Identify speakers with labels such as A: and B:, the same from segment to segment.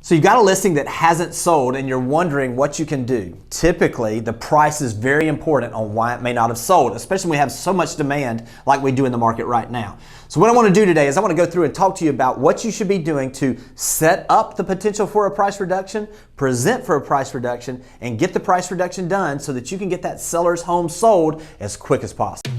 A: So you've got a listing that hasn't sold and you're wondering what you can do. Typically, the price is very important on why it may not have sold, especially when we have so much demand like we do in the market right now. So what I want to do today is I want to go through and talk to you about what you should be doing to set up the potential for a price reduction, present for a price reduction, and get the price reduction done so that you can get that seller's home sold as quick as possible.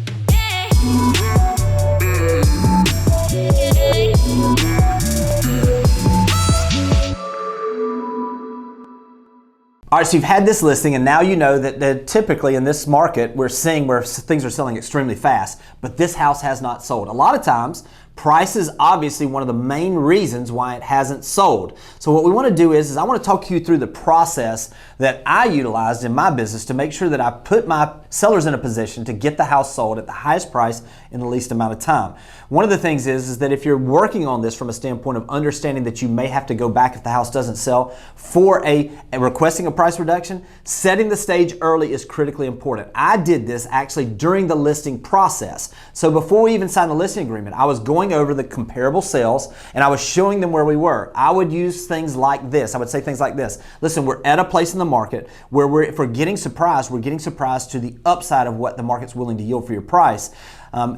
A: All right, so you've had this listing and now you know that typically in this market we're seeing where things are selling extremely fast, but this house has not sold. A lot of times, price is obviously one of the main reasons why it hasn't sold. So what we want to do is I want to talk you through the process that I utilized in my business to make sure that I put my sellers in a position to get the house sold at the highest price in the least amount of time. One of the things is that if you're working on this from a standpoint of understanding that you may have to go back if the house doesn't sell for a requesting a price reduction, setting the stage early is critically important. I did this actually during the listing process. So before we even signed the listing agreement, I was going over the comparable sales and I was showing them where we were. I would use things like this. I would say things like this. Listen, we're at a place in the market where if we're getting surprised, we're getting surprised to the upside of what the market's willing to yield for your price.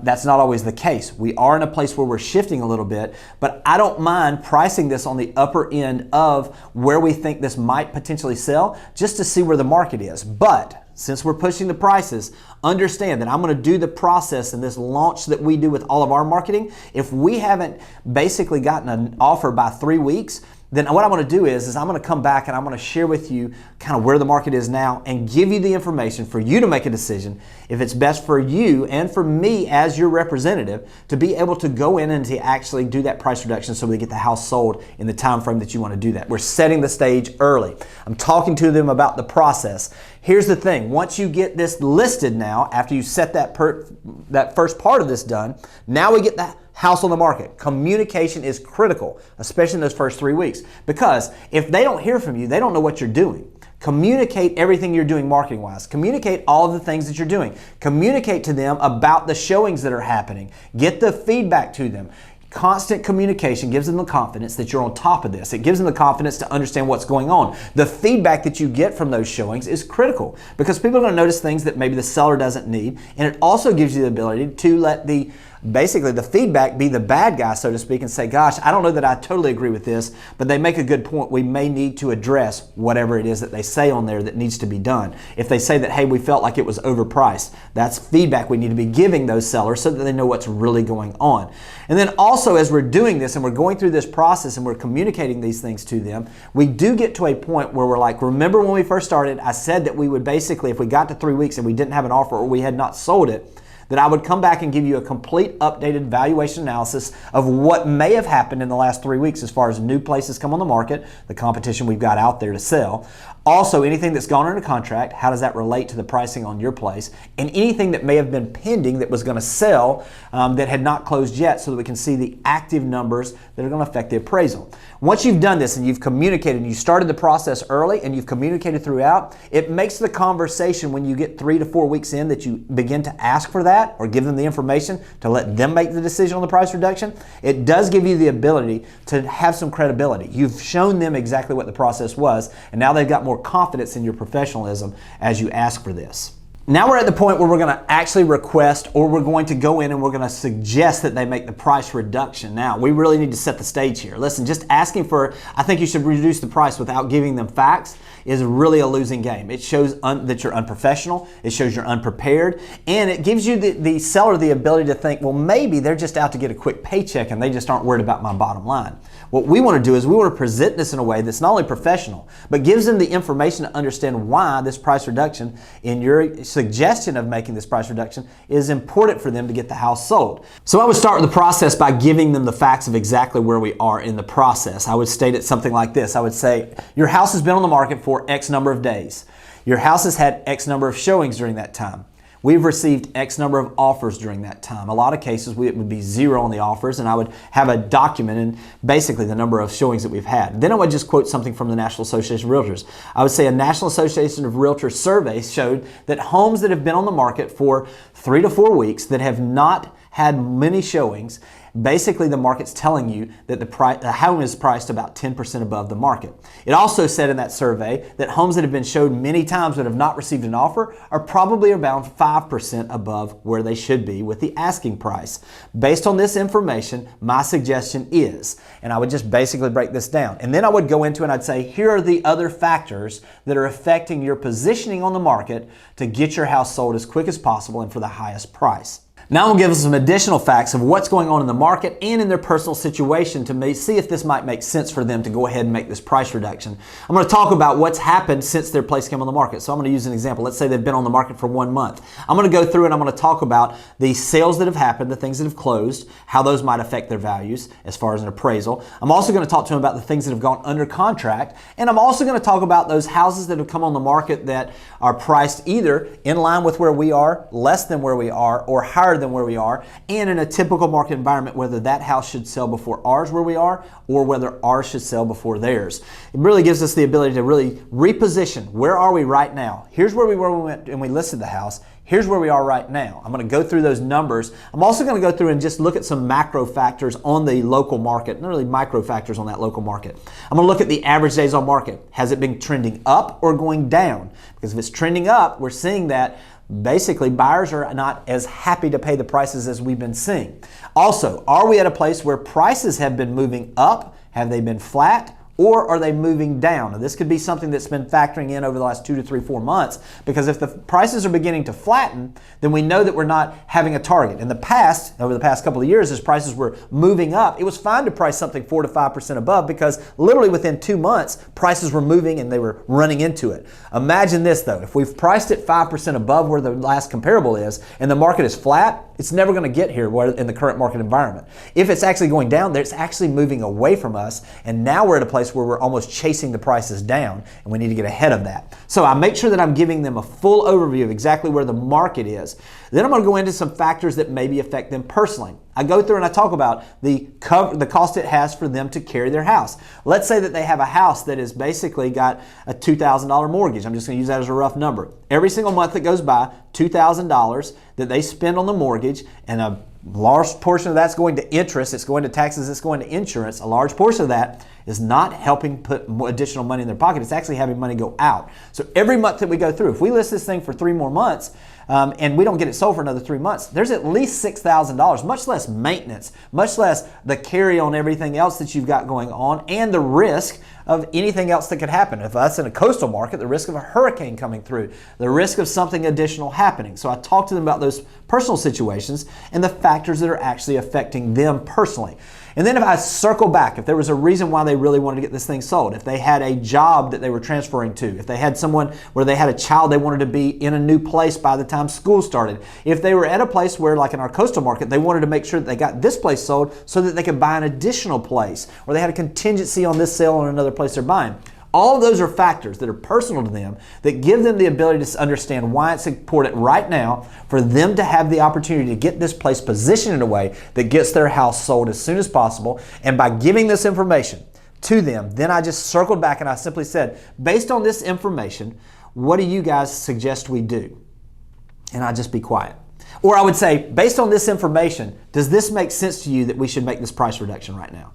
A: That's not always the case. We are in a place where we're shifting a little bit, but I don't mind pricing this on the upper end of where we think this might potentially sell just to see where the market is. But since we're pushing the prices, understand that I'm going to do the process in this launch that we do with all of our marketing. If we haven't basically gotten an offer by 3 weeks, then what I'm going to do is I'm going to come back and I'm going to share with you kind of where the market is now and give you the information for you to make a decision if it's best for you and for me as your representative to be able to go in and to actually do that price reduction so we get the house sold in the time frame that you want to do that. We're setting the stage early. I'm talking to them about the process. Here's the thing. Once you get this listed now, after you set that first part of this done, now we get that house on the market. Communication is critical, especially in those first 3 weeks, because if they don't hear from you, they don't know what you're doing. Communicate everything you're doing marketing-wise. Communicate all of the things that you're doing. Communicate to them about the showings that are happening. Get the feedback to them. Constant communication gives them the confidence that you're on top of this. It gives them the confidence to understand what's going on. The feedback that you get from those showings is critical because people are going to notice things that maybe the seller doesn't need, and it also gives you the ability to let basically the feedback be the bad guy, so to speak, and say, gosh, I don't know that I totally agree with this, but they make a good point. We may need to address whatever it is that they say on there that needs to be done. If they say that, hey, we felt like it was overpriced, that's feedback we need to be giving those sellers so that they know what's really going on. And then also as we're doing this and we're going through this process and we're communicating these things to them, we do get to a point where we're like, remember when we first started, I said that we would basically, if we got to 3 weeks and we didn't have an offer or we had not sold it, that I would come back and give you a complete updated valuation analysis of what may have happened in the last 3 weeks as far as new places come on the market, the competition we've got out there to sell. Also, anything that's gone under contract, how does that relate to the pricing on your place? And anything that may have been pending that was going to sell that had not closed yet so that we can see the active numbers that are going to affect the appraisal. Once you've done this and you've communicated and you started the process early and you've communicated throughout, it makes the conversation when you get 3 to 4 weeks in that you begin to ask for that or give them the information to let them make the decision on the price reduction, it does give you the ability to have some credibility. You've shown them exactly what the process was, and now they've got more confidence in your professionalism as you ask for this. Now we're at the point where we're going to actually request, or we're going to go in and we're going to suggest that they make the price reduction. Now, we really need to set the stage here. Listen, just asking for, I think you should reduce the price without giving them facts is really a losing game. It shows that you're unprofessional, it shows you're unprepared, and it gives you the seller the ability to think, well, maybe they're just out to get a quick paycheck and they just aren't worried about my bottom line. What we want to do is we want to present this in a way that's not only professional, but gives them the information to understand why this price reduction in your suggestion of making this price reduction is important for them to get the house sold. So I would start with the process by giving them the facts of exactly where we are in the process. I would state it something like this. I would say, your house has been on the market for X number of days. Your house has had X number of showings during that time. We've received X number of offers during that time. A lot of cases it would be 0 on the offers, and I would have a document and basically the number of showings that we've had. Then I would just quote something from the National Association of Realtors. I would say a National Association of Realtors survey showed that homes that have been on the market for 3 to 4 weeks that have not had many showings, basically the market's telling you that the home is priced about 10% above the market. It also said in that survey that homes that have been showed many times but have not received an offer are probably around 5% above where they should be with the asking price. Based on this information, my suggestion is, and I would just basically break this down, and then I would go into and I'd say, here are the other factors that are affecting your positioning on the market to get your house sold as quick as possible and for the highest price. Now I'm going to give us some additional facts of what's going on in the market and in their personal situation to see if this might make sense for them to go ahead and make this price reduction. I'm going to talk about what's happened since their place came on the market. So I'm going to use an example. Let's say they've been on the market for 1 month. I'm going to go through and I'm going to talk about the sales that have happened, the things that have closed, how those might affect their values as far as an appraisal. I'm also going to talk to them about the things that have gone under contract, and I'm also going to talk about those houses that have come on the market that are priced either in line with where we are, less than where we are, or higher than where we are, and in a typical market environment, whether that house should sell before ours where we are, or whether ours should sell before theirs. It really gives us the ability to really reposition. Where are we right now? Here's where we were when we went and we listed the house. Here's where we are right now. I'm going to go through those numbers. I'm also going to go through and just look at some macro factors on the local market, not really micro factors on that local market. I'm going to look at the average days on market. Has it been trending up or going down? Because if it's trending up, we're seeing that basically buyers are not as happy to pay the prices as we've been seeing. Also, are we at a place where prices have been moving up? Have they been flat? Or are they moving down? Now, this could be something that's been factoring in over the last 2 to 3, 4 months, because if the prices are beginning to flatten, then we know that we're not having a target. In the past, over the past couple of years, as prices were moving up, it was fine to price something 4 to 5% above, because literally within 2 months, prices were moving and they were running into it. Imagine this though, if we've priced it 5% above where the last comparable is, and the market is flat, it's never going to get here in the current market environment. If it's actually going down, it's actually moving away from us, and now we're at a place where we're almost chasing the prices down, and we need to get ahead of that. So I make sure that I'm giving them a full overview of exactly where the market is. Then I'm going to go into some factors that maybe affect them personally. I go through and I talk about the cost it has for them to carry their house. Let's say that they have a house that has basically got a $2,000 mortgage. I'm just going to use that as a rough number. Every single month that goes by, $2,000 that they spend on the mortgage, and a large portion of that's going to interest, it's going to taxes, it's going to insurance. A large portion of that is not helping put additional money in their pocket. It's actually having money go out. So every month that we go through, if we list this thing for 3 more months, and we don't get it sold for another 3 months, there's at least $6,000, much less maintenance, much less the carry on everything else that you've got going on, and the risk of anything else that could happen. If that's in a coastal market, the risk of a hurricane coming through, the risk of something additional happening. So I talk to them about those personal situations and the factors that are actually affecting them personally. And then if I circle back, if there was a reason why they really wanted to get this thing sold, if they had a job that they were transferring to, if they had someone where they had a child they wanted to be in a new place by the time school started, if they were at a place where, like in our coastal market, they wanted to make sure that they got this place sold so that they could buy an additional place, or they had a contingency on this sale on another place they're buying. All of those are factors that are personal to them that give them the ability to understand why it's important right now for them to have the opportunity to get this place positioned in a way that gets their house sold as soon as possible. And by giving this information to them, then I just circled back and I simply said, based on this information, what do you guys suggest we do? And I'd just be quiet. Or I would say, based on this information, does this make sense to you that we should make this price reduction right now?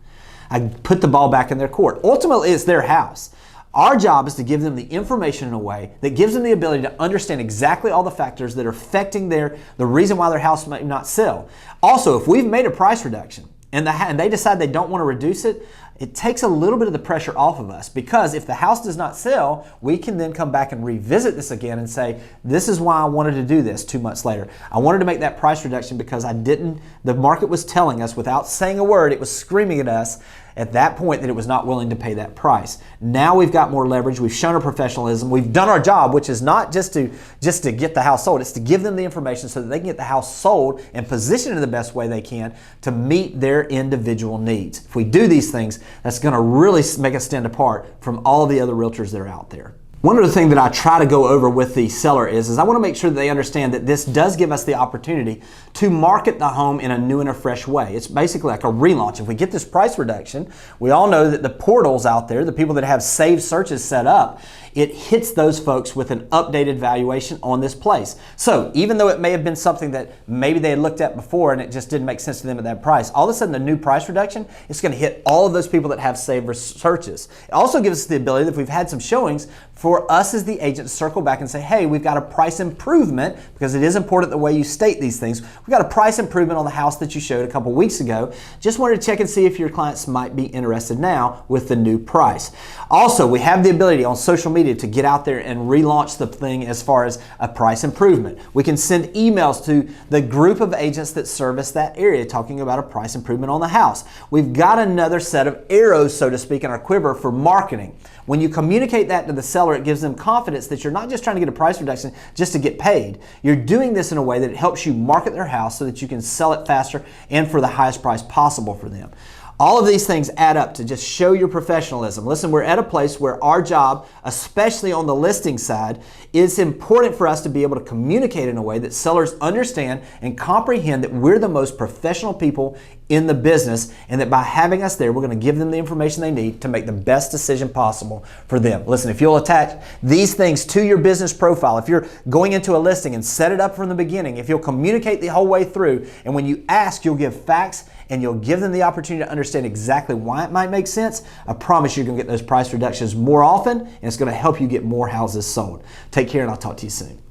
A: I put the ball back in their court. Ultimately, it's their house. Our job is to give them the information in a way that gives them the ability to understand exactly all the factors that are affecting the reason why their house might not sell. Also, if we've made a price reduction and they decide they don't want to reduce it, it takes a little bit of the pressure off of us, because if the house does not sell, we can then come back and revisit this again and say, this is why I wanted to do this 2 months later. I wanted to make that price reduction because the market was telling us without saying a word, it was screaming at us at that point that it was not willing to pay that price. Now we've got more leverage, we've shown our professionalism, we've done our job, which is not just to get the house sold, it's to give them the information so that they can get the house sold and position it in the best way they can to meet their individual needs. If we do these things, that's going to really make us stand apart from all the other realtors that are out there. One other thing that I try to go over with the seller is I want to make sure that they understand that this does give us the opportunity to market the home in a new and a fresh way. It's basically like a relaunch. If we get this price reduction, we all know that the portals out there, the people that have saved searches set up, it hits those folks with an updated valuation on this place. So even though it may have been something that maybe they had looked at before and it just didn't make sense to them at that price, all of a sudden the new price reduction is going to hit all of those people that have saved searches. It also gives us the ability that if we've had some showings, for us as the agent to circle back and say, hey, we've got a price improvement, because it is important the way you state these things. We've got a price improvement on the house that you showed a couple weeks ago. Just wanted to check and see if your clients might be interested now with the new price. Also, we have the ability on social media to get out there and relaunch the thing as far as a price improvement. We can send emails to the group of agents that service that area talking about a price improvement on the house. We've got another set of arrows, so to speak, in our quiver for marketing. When you communicate that to the seller, it gives them confidence that you're not just trying to get a price reduction just to get paid. You're doing this in a way that it helps you market their house so that you can sell it faster and for the highest price possible for them. All of these things add up to just show your professionalism. Listen, we're at a place where our job, especially on the listing side, it's important for us to be able to communicate in a way that sellers understand and comprehend that we're the most professional people in the business, and that by having us there, we're going to give them the information they need to make the best decision possible for them. Listen, if you'll attach these things to your business profile, if you're going into a listing and set it up from the beginning, if you'll communicate the whole way through, and when you ask, you'll give facts and you'll give them the opportunity to understand exactly why it might make sense, I promise you're going to get those price reductions more often, and it's going to help you get more houses sold. Take care, and I'll talk to you soon.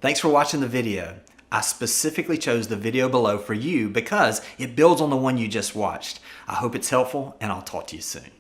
A: Thanks for watching the video. I specifically chose the video below for you because it builds on the one you just watched. I hope it's helpful, and I'll talk to you soon.